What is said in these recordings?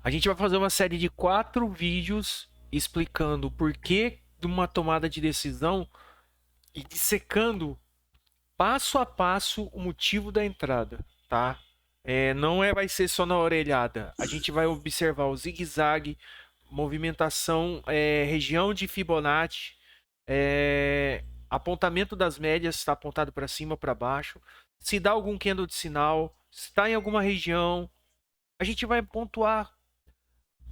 A gente vai fazer uma série de 4 vídeos explicando o porquê de uma tomada de decisão e dissecando passo a passo o motivo da entrada, tá? Não vai ser só na orelhada. A gente vai observar o zigue-zague, movimentação, região de Fibonacci, apontamento das médias, está apontado para cima ou para baixo. Se dá algum candle de sinal, se está em alguma região, a gente vai pontuar,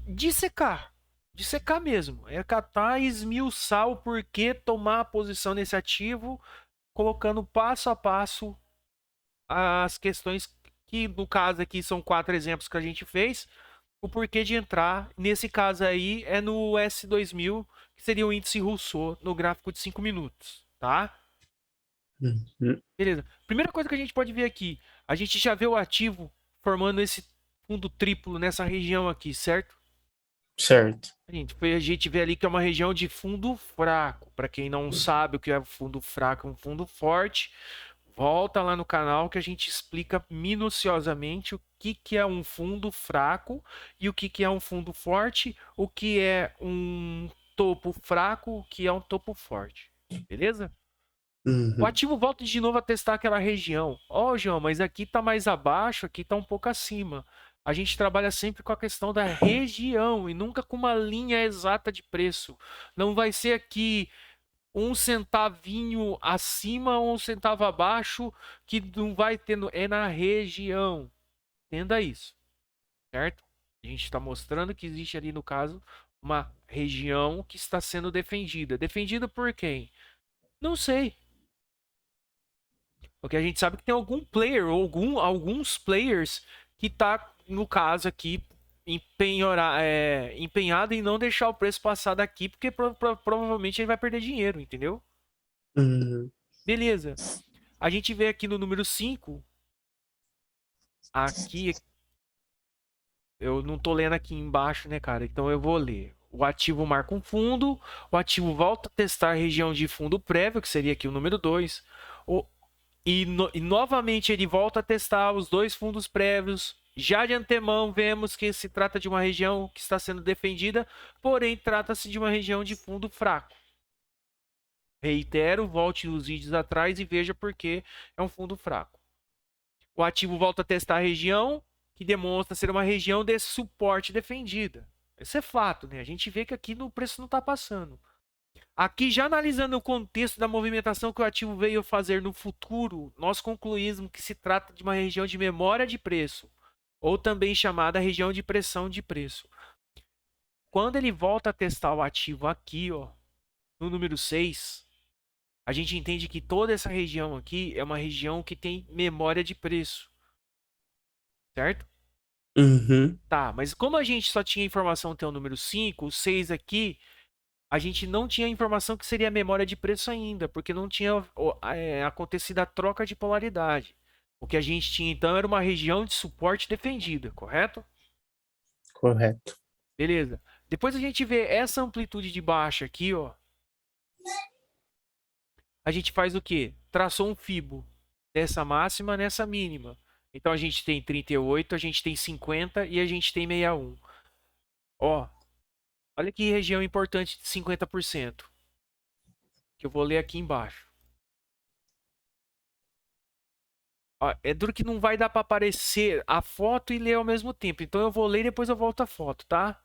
dissecar. Dissecar mesmo. É catar e esmiuçar o porquê tomar a posição nesse ativo, colocando passo a passo as questões que, no caso aqui, são 4 exemplos que a gente fez. O porquê de entrar, nesse caso aí, é no S2000, que seria o índice Rousseau, no gráfico de 5 minutos, tá? Uhum. Beleza. Primeira coisa que a gente pode ver aqui, a gente já vê o ativo formando esse fundo triplo nessa região aqui, certo? Certo. A gente vê ali que é uma região de fundo fraco. Para quem não sabe o que é fundo fraco, é um fundo forte. Volta lá no canal que a gente explica minuciosamente o que, que é um fundo fraco e o que, que é um fundo forte, o que é um topo fraco, o que é um topo forte. Beleza? O Uhum. ativo volta de novo a testar aquela região. Ó, oh, João, mas aqui está mais abaixo, aqui está um pouco acima. A gente trabalha sempre com a questão da região e nunca com uma linha exata de preço. Não vai ser aqui um centavinho acima ou um centavo abaixo que não vai tendo. É na região. Entenda isso, certo? A gente está mostrando que existe ali, no caso, uma região que está sendo defendida. Defendida por quem? Não sei. Porque a gente sabe que tem algum player ou alguns players que tá, no caso aqui, empenhado em não deixar o preço passar daqui, porque provavelmente ele vai perder dinheiro, entendeu? Uhum. Beleza. A gente vê aqui no número 5 aqui, eu não tô lendo aqui embaixo, né, cara? Então eu vou ler. O ativo marca um fundo, o ativo volta a testar a região de fundo prévio, que seria aqui o número 2. E novamente ele volta a testar os 2 fundos prévios. Já de antemão, vemos que se trata de uma região que está sendo defendida, porém trata-se de uma região de fundo fraco. Reitero, volte nos vídeos atrás e veja por que é um fundo fraco. O ativo volta a testar a região, que demonstra ser uma região de suporte defendida. Esse é fato, né? A gente vê que aqui no preço não está passando. Aqui, já analisando o contexto da movimentação que o ativo veio fazer no futuro, nós concluímos que se trata de uma região de memória de preço, ou também chamada região de pressão de preço. Quando ele volta a testar o ativo aqui, ó, no número 6, a gente entende que toda essa região aqui é uma região que tem memória de preço, certo? Uhum. Tá, mas como a gente só tinha informação até o número 5, o 6 aqui, a gente não tinha informação que seria a memória de preço ainda, porque não tinha acontecido a troca de polaridade. O que a gente tinha então era uma região de suporte defendida, correto? Correto. Beleza. Depois a gente vê essa amplitude de baixa aqui, ó. A gente faz o quê? Traçou um fibo dessa máxima nessa mínima. Então a gente tem 38, a gente tem 50 e a gente tem 61. Ó, olha que região importante de 50%, que eu vou ler aqui embaixo. Ó, é duro que não vai dar para aparecer a foto e ler ao mesmo tempo. Então eu vou ler e depois eu volto a foto, tá?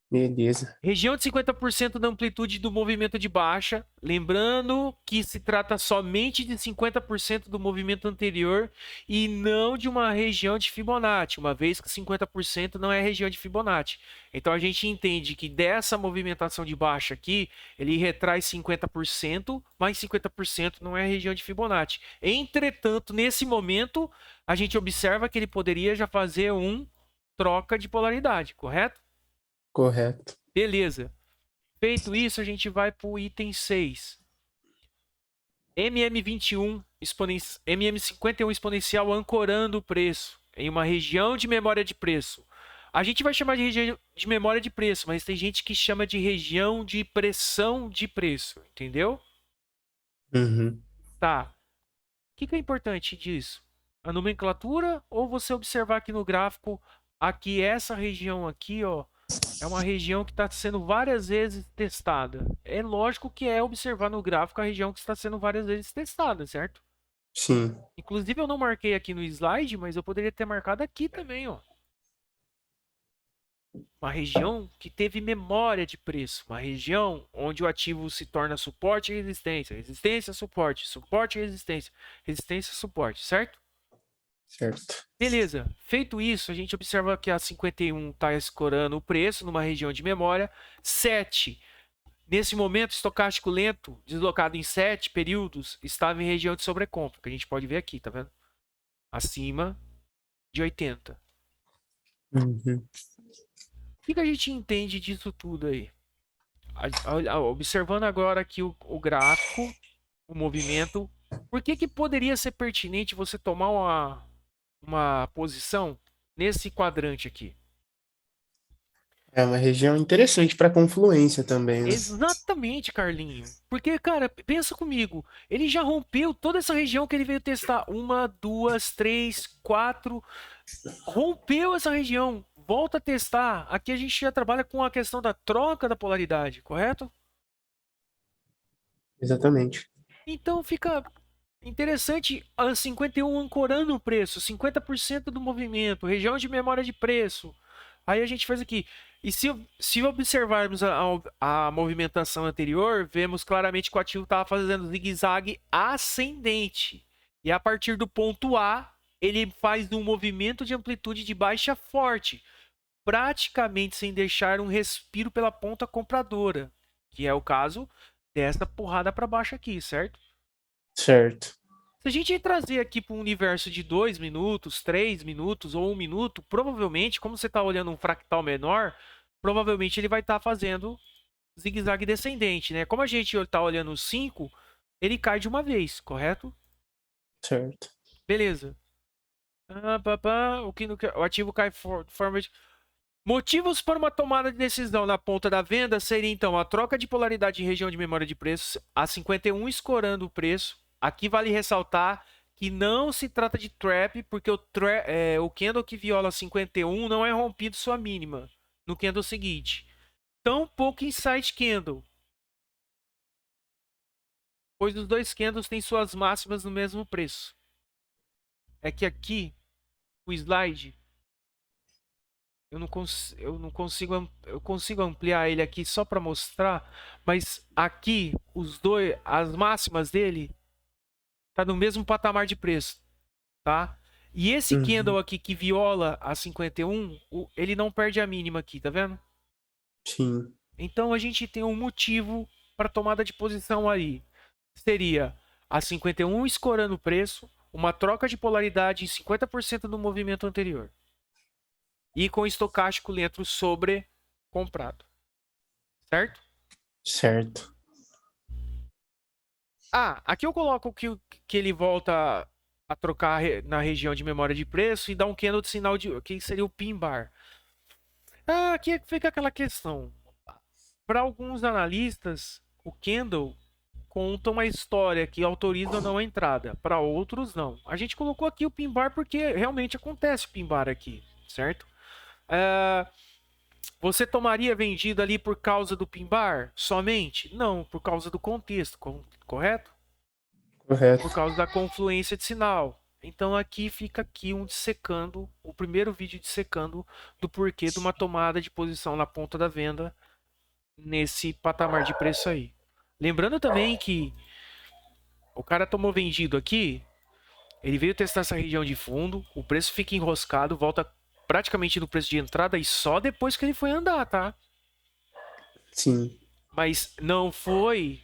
Beleza. Região de 50% da amplitude do movimento de baixa. Lembrando que se trata somente de 50% do movimento anterior e não de uma região de Fibonacci, uma vez que 50% não é região de Fibonacci. Então a gente entende que dessa movimentação de baixa aqui, ele retrai 50%, mas 50% não é região de Fibonacci. Entretanto, nesse momento, a gente observa que ele poderia já fazer um troca de polaridade, correto? Correto. Beleza. Feito isso, a gente vai para o item 6. MM21, MM51 exponencial ancorando o preço em uma região de memória de preço. A gente vai chamar de região de memória de preço, mas tem gente que chama de região de pressão de preço, entendeu? Uhum. Tá. O que é importante disso? A nomenclatura ou você observar aqui no gráfico Aqui, essa região aqui, ó, é uma região que está sendo várias vezes testada. É lógico que é observar no gráfico a região que está sendo várias vezes testada, certo? Sim. Inclusive, eu não marquei aqui no slide, mas eu poderia ter marcado aqui também, ó. Uma região que teve memória de preço. Uma região onde o ativo se torna suporte e resistência. Resistência, suporte. Suporte e resistência. Resistência, suporte, certo? Certo. Beleza. Feito isso, a gente observa que a 51 está escorando o preço numa região de memória. 7. Nesse momento, estocástico lento, deslocado em 7 períodos, estava em região de sobrecompra, que a gente pode ver aqui, tá vendo? Acima de 80. Uhum. O que a gente entende disso tudo aí? Observando agora aqui o gráfico, o movimento, por que poderia ser pertinente você tomar uma posição nesse quadrante aqui? É uma região interessante para confluência também, né? Exatamente, Carlinho. Porque, cara, pensa comigo. Ele já rompeu toda essa região que ele veio testar. Uma, duas, três, quatro. Rompeu essa região. Volta a testar. Aqui a gente já trabalha com a questão da troca da polaridade, correto? Exatamente. Então fica interessante a 51 ancorando o preço, 50% do movimento, região de memória de preço. Aí a gente faz aqui. E se observarmos a movimentação anterior, vemos claramente que o ativo estava fazendo zigue-zague ascendente. E a partir do ponto A, ele faz um movimento de amplitude de baixa forte, praticamente sem deixar um respiro pela ponta compradora, que é o caso dessa porrada para baixo aqui, certo? Certo. Se a gente trazer aqui para um universo de 2 minutos, 3 minutos ou 1 minuto, provavelmente, como você está olhando um fractal menor, provavelmente ele vai estar fazendo zigue-zague descendente, né? Como a gente está olhando 5, ele cai de uma vez, correto? Certo. Beleza. O ativo cai de forma de... Motivos para uma tomada de decisão na ponta da venda seria então a troca de polaridade em região de memória de preços, a 51 escorando o preço. Aqui vale ressaltar que não se trata de trap, porque o candle que viola 51 não é rompido sua mínima no candle seguinte. Tampouco inside candle, pois os dois candles têm suas máximas no mesmo preço. É que aqui o slide eu consigo ampliar ele aqui só para mostrar, mas aqui as máximas dele tá no mesmo patamar de preço, tá? E esse candle Uhum. aqui que viola a 51, ele não perde a mínima aqui, tá vendo? Sim. Então a gente tem um motivo para tomada de posição aí. Seria a 51 escorando o preço, uma troca de polaridade em 50% do movimento anterior. E com estocástico lento sobre comprado, certo? Certo. Aqui eu coloco que ele volta a trocar na região de memória de preço e dá um candle de sinal de que seria o pin bar. Aqui fica aquela questão. Para alguns analistas, o candle conta uma história que autoriza ou não a entrada. Para outros, não. A gente colocou aqui o pin bar porque realmente acontece o pin bar aqui, certo? Ah, Você tomaria vendido ali por causa do pin bar somente? Não, por causa do contexto, correto? Por Correto. causa da confluência de sinal. Então aqui fica aqui um dissecando, o primeiro vídeo dissecando do porquê de uma tomada de posição na ponta da venda nesse patamar de preço aí. Lembrando também que o cara tomou vendido aqui, ele veio testar essa região de fundo, o preço fica enroscado, volta praticamente no preço de entrada e só depois que ele foi andar, tá? Sim. Mas não foi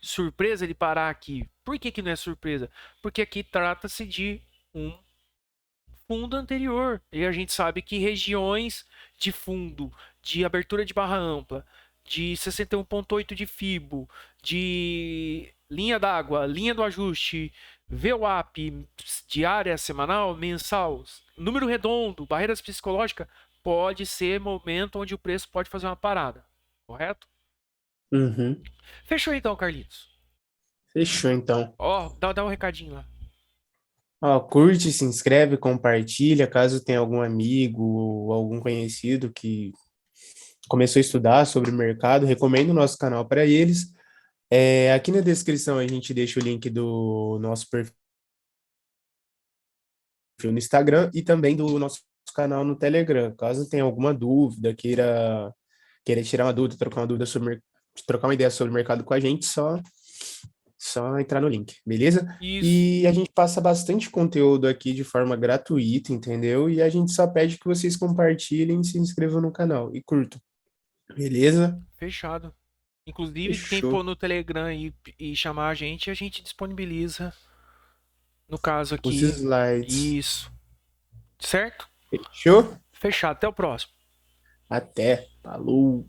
surpresa ele parar aqui. Por que não é surpresa? Porque aqui trata-se de um fundo anterior. E a gente sabe que regiões de fundo, de abertura de barra ampla, de 61,8 de FIBO, de linha d'água, linha do ajuste, VWAP, diária, semanal, mensal, número redondo, barreiras psicológicas, pode ser momento onde o preço pode fazer uma parada, correto? Uhum. Fechou então, Carlitos. Fechou então. Ó, dá um recadinho lá. Ó, curte, se inscreve, compartilha, caso tenha algum amigo ou algum conhecido que começou a estudar sobre o mercado, recomendo o nosso canal para eles. Aqui na descrição a gente deixa o link do nosso perfil no Instagram e também do nosso canal no Telegram. Caso tenha alguma dúvida, queira tirar uma dúvida, trocar uma dúvida sobre, trocar uma ideia sobre o mercado com a gente, só entrar no link, beleza? Isso. E a gente passa bastante conteúdo aqui de forma gratuita, entendeu? E a gente só pede que vocês compartilhem, se inscrevam no canal e curtam, beleza? Fechado. Inclusive, quem Fechou. for no Telegram e chamar a gente disponibiliza. No caso Os aqui, slides. isso. Certo? Fechou? Fechado. Até o próximo. Até. Falou.